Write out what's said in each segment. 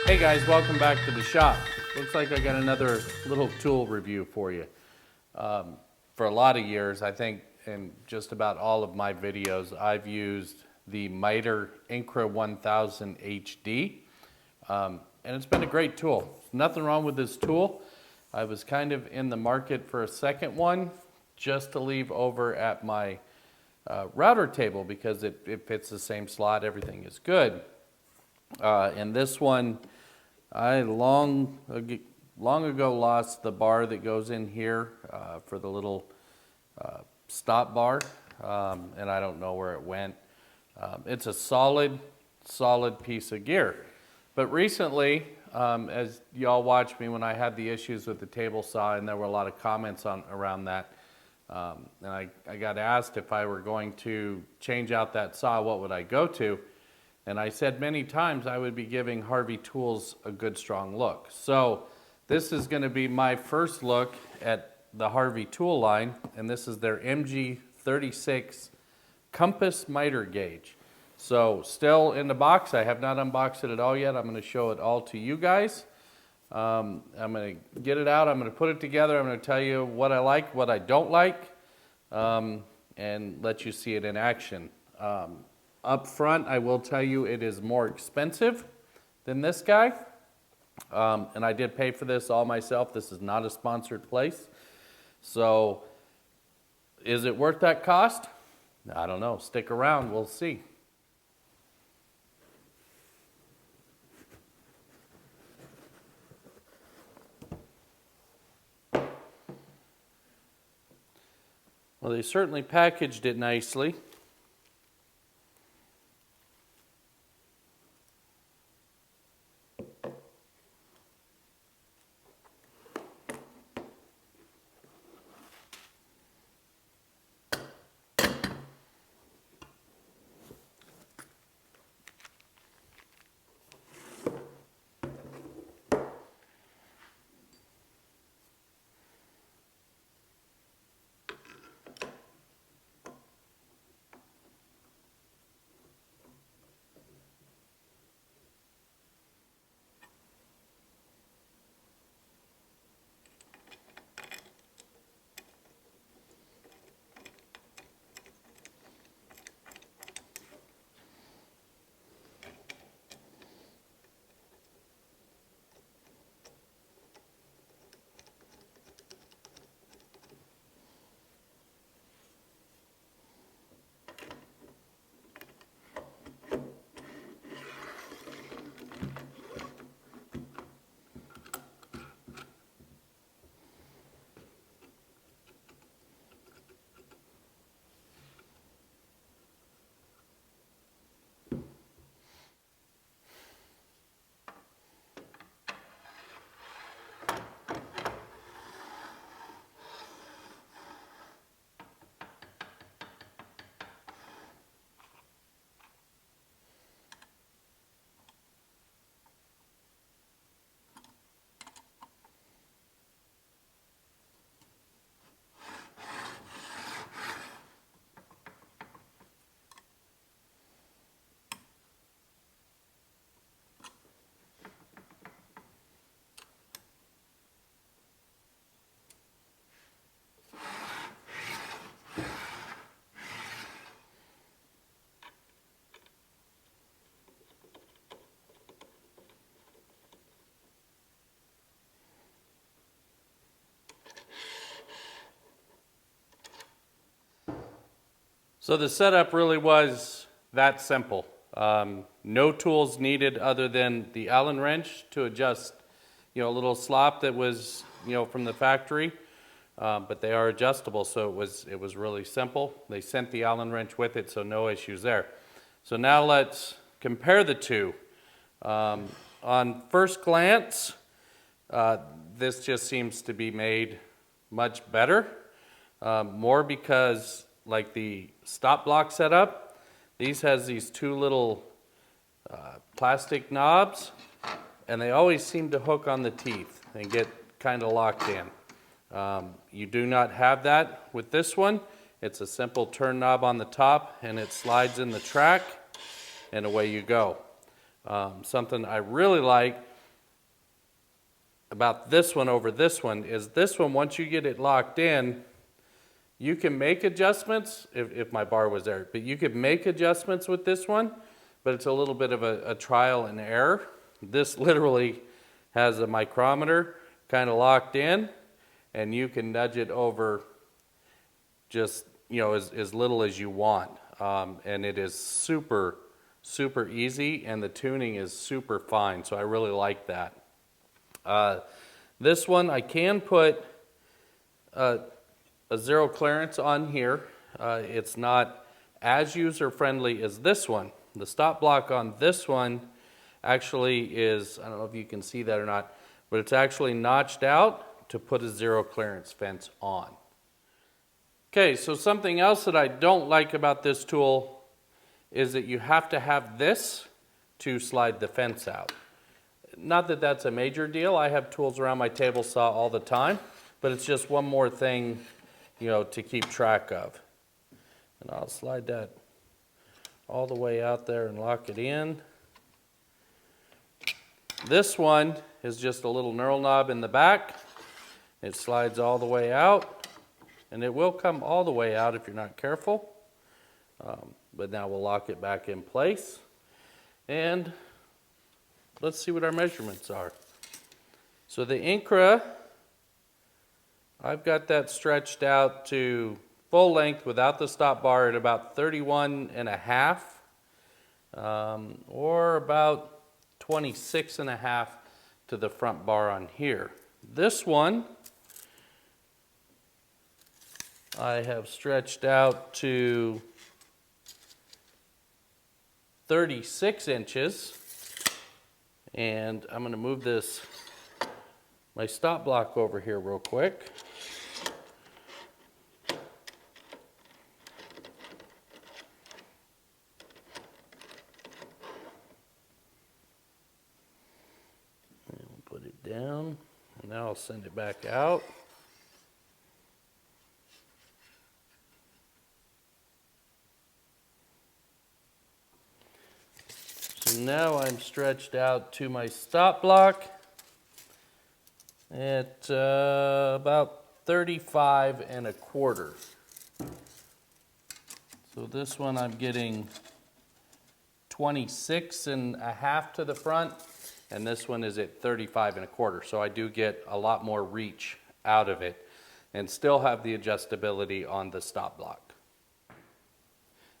Hey guys, welcome back to the shop. Looks like I got another little tool review for you. For a lot of years, I think in just about all of my videos, I've used the Miter Incra 1000 HD, and it's been a great tool. Nothing wrong with this tool. I was kind of in the market for a second one just to leave over at my router table because it fits the same slot, everything is good. And this one, I long ago lost the bar that goes in here for the little stop bar, and I don't know where it went. It's a solid piece of gear. But recently, as y'all watched me when I had the issues with the table saw, and there were a lot of comments around that, and I got asked if I were going to change out that saw, what would I go to? And I said many times I would be giving Harvey Tools a good strong look. So this is going to be my first look at the Harvey tool line, and this is their MG 36 compass miter gauge. So still in the box, I have not unboxed it at all yet. I'm going to show it all to you guys. I'm going to get it out, I'm going to put it together, I'm going to tell you what I like, what I don't like, and let you see it in action. Up front, I will tell you it is more expensive than this guy, and I did pay for this all myself. This is not a sponsored place. So is it worth that cost? I don't know. Stick around, we'll see. Well, they certainly packaged it nicely. So the setup really was that simple. No tools needed other than the Allen wrench to adjust, a little slop that was, from the factory, but they are adjustable, so it was really simple. They sent the Allen wrench with it, so no issues there. So now let's compare the two. On first glance, this just seems to be made much better, more because like the stop block setup, these has these two little plastic knobs, and they always seem to hook on the teeth and get kind of locked in. You do not have that with this one. It's a simple turn knob on the top, and it slides in the track, and away you go. Something I really like about this one over this one is this one, once you get it locked in, you can make adjustments, if my bar was there, but you could make adjustments with this one, but it's a little bit of a trial and error. This literally has a micrometer kind of locked in, and you can nudge it over just, you know, as little as you want. And it is super, super easy, and the tuning is super fine, so I really like that. This one, I can put a zero clearance on here. It's not as user-friendly as this one. The stop block on this one actually is, I don't know if you can see that or not, but it's actually notched out to put a zero clearance fence on. Okay, so something else that I don't like about this tool is that you have to have this to slide the fence out. Not that that's a major deal. I have tools around my table saw all the time, but it's just one more thing, you know, to keep track of. And I'll slide that all the way out there and lock it in. This one is just a little knurl knob in the back. It slides all the way out, and it will come all the way out if you're not careful. But now we'll lock it back in place. And let's see what our measurements are. So the Incra, I've got that stretched out to full length without the stop bar at about 31.5, or about 26.5 to the front bar on here. This one, I have stretched out to 36 inches. And I'm going to move my stop block over here real quick. And we'll put it down. And now I'll send it back out. So now I'm stretched out to my stop block at about 35.25. So this one I'm getting 26.5 to the front, and this one is at 35.25. So I do get a lot more reach out of it and still have the adjustability on the stop block.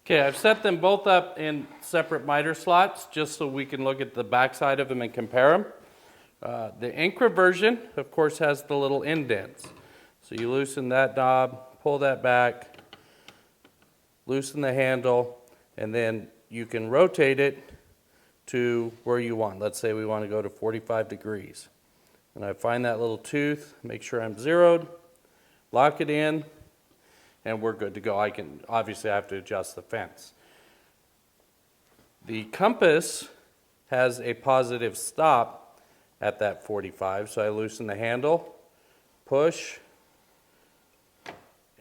Okay, I've set them both up in separate miter slots just so we can look at the back side of them and compare them. The Incra version, of course, has the little indents. So you loosen that knob, pull that back, loosen the handle, and then you can rotate it to where you want. Let's say we want to go to 45 degrees. And I find that little tooth, make sure I'm zeroed, lock it in, and we're good to go. Obviously I have to adjust the fence. The compass has a positive stop at that 45, so I loosen the handle, push,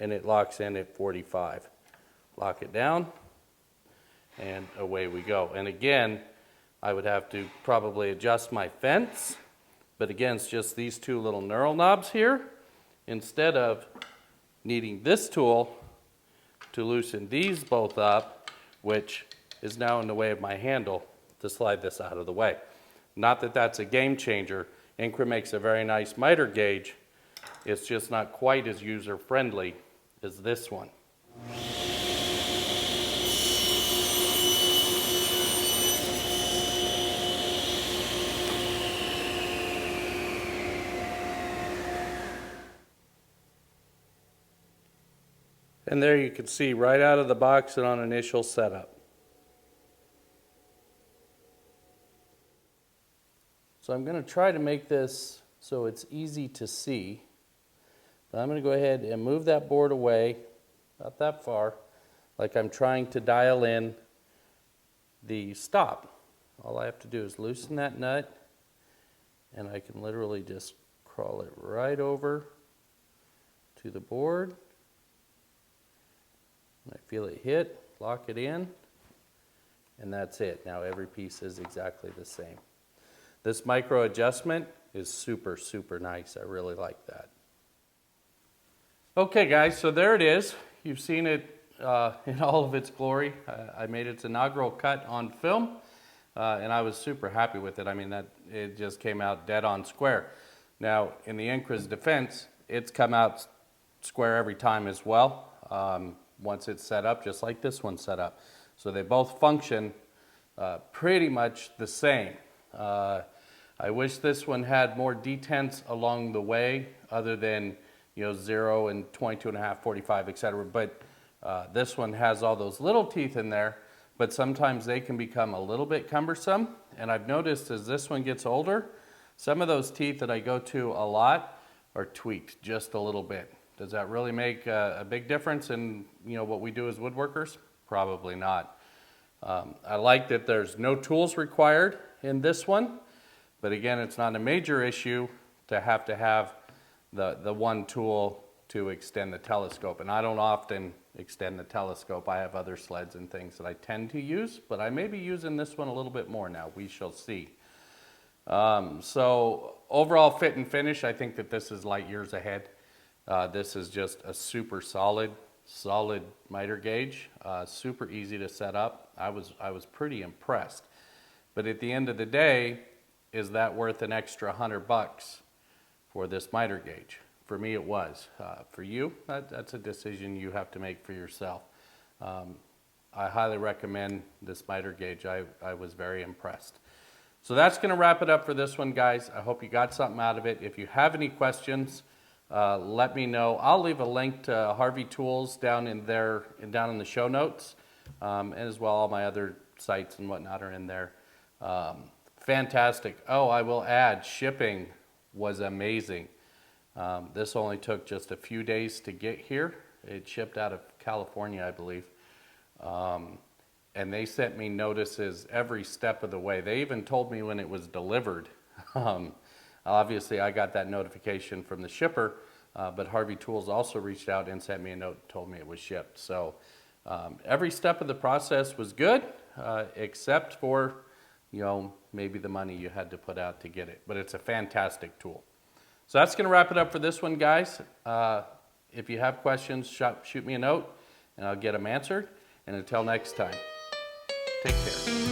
and it locks in at 45. Lock it down, and away we go. And again, I would have to probably adjust my fence, but again, it's just these two little knurl knobs here, instead of needing this tool to loosen these both up, which is now in the way of my handle to slide this out of the way. Not that that's a game changer. Incra makes a very nice miter gauge. It's just not quite as user-friendly as this one. And there you can see right out of the box and on initial setup. So I'm going to try to make this so it's easy to see. But I'm going to go ahead and move that board away, not that far, like I'm trying to dial in the stop. All I have to do is loosen that nut, and I can literally just crawl it right over to the board. I feel it hit, lock it in, and that's it. Now every piece is exactly the same. This micro adjustment is super, super nice. I really like that. Okay guys, so there it is. You've seen it in all of its glory. I made its inaugural cut on film, and I was super happy with it. I mean, it just came out dead on square. Now, in the Incra's defense, it's come out square every time as well, once it's set up, just like this one's set up. So they both function pretty much the same. I wish this one had more detents along the way, other than 0 and 22.5, 45, etc. But this one has all those little teeth in there, but sometimes they can become a little bit cumbersome. And I've noticed as this one gets older, some of those teeth that I go to a lot are tweaked just a little bit. Does that really make a big difference in what we do as woodworkers? Probably not. I like that there's no tools required in this one, but again, it's not a major issue to have the one tool to extend the telescope. And I don't often extend the telescope. I have other sleds and things that I tend to use, but I may be using this one a little bit more now. We shall see. So overall fit and finish, I think that this is light years ahead. This is just a super solid miter gauge, super easy to set up. I was pretty impressed. But at the end of the day, is that worth an extra $100 for this miter gauge? For me, it was. For you, that's a decision you have to make for yourself. I highly recommend this miter gauge. I was very impressed. So that's going to wrap it up for this one, guys. I hope you got something out of it. If you have any questions, let me know. I'll leave a link to Harvey Tools down in the show notes, and as well all my other sites and whatnot are in there. Fantastic. Oh, I will add, shipping was amazing. This only took just a few days to get here. It shipped out of California, I believe. And they sent me notices every step of the way. They even told me when it was delivered. Obviously, I got that notification from the shipper, but Harvey Tools also reached out and sent me a note and told me it was shipped. So every step of the process was good, except for, maybe the money you had to put out to get it. But it's a fantastic tool. So that's going to wrap it up for this one, guys. If you have questions, shoot me a note, and I'll get them answered. And until next time, take care.